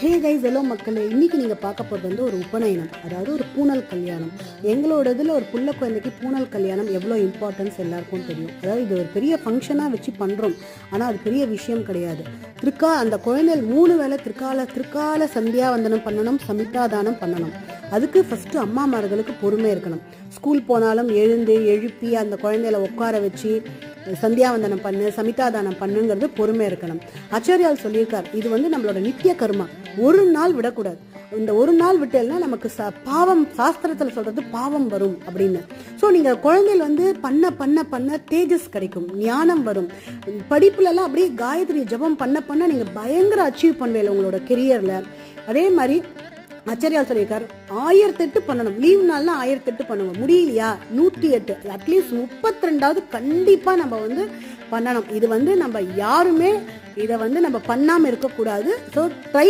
Hey guys, hello மக்களே. இன்னைக்கு நீங்கள் பார்க்க போகிறது வந்து ஒரு உபநயனம், அதாவது ஒரு பூனல் கல்யாணம். எங்களோட இதில் ஒரு புள்ள குழந்தைக்கு பூனல் கல்யாணம் எவ்வளோ இம்பார்ட்டன்ஸ் எல்லாருக்கும் தெரியும். அதாவது இது ஒரு பெரிய ஃபங்க்ஷனாக வச்சு பண்ணுறோம், ஆனால் அது பெரிய விஷயம் கிடையாது. அந்த குழந்தைகள் 3 வேளை திருக்கால சந்தியாவந்தனம் பண்ணணும், சமிதாதானம் பண்ணணும். அதுக்கு ஃபஸ்ட்டு அம்மாமார்களுக்கு பொறுமை இருக்கணும். ஸ்கூல் போனாலும் எழுப்பி அந்த குழந்தைகளை உட்கார வச்சு சந்தியாவந்தனம் பண்ணு, சமிதாதானம் பண்ணுங்கிறது பொறுமை இருக்கணும். ஆச்சாரியால் சொல்லியிருக்கார், இது வந்து நம்மளோட நித்திய கர்மா, ஒரு நாள் விடக்கூடாது. இந்த ஒரு நாள் விட்டேன்னா நமக்கு பாவம், சாஸ்திரத்தில் சொல்றது பாவம் வரும் அப்படின்னு. ஸோ நீங்கள் குழந்தைகள் வந்து பண்ண பண்ண பண்ண தேஜஸ் கிடைக்கும், ஞானம் வரும். படிப்புலலாம் அப்படியே காயத்ரி ஜபம் பண்ண பண்ண நீங்கள் பயங்கர அச்சீவ் பண்ணுவீங்க உங்களோட கெரியரில். அதே மாதிரி ஆச்சாரியால் சொல்லியிருக்காரு, 1008 பண்ணணும். லீவ் நாள்னா 1008 பண்ணுவோம், முடியலையா 108, அட்லீஸ்ட் 32வது கண்டிப்பாக நம்ம வந்து பண்ணணும். இது வந்து நம்ம யாருமே இதை வந்து நம்ம பண்ணாமல் இருக்கக்கூடாது. So try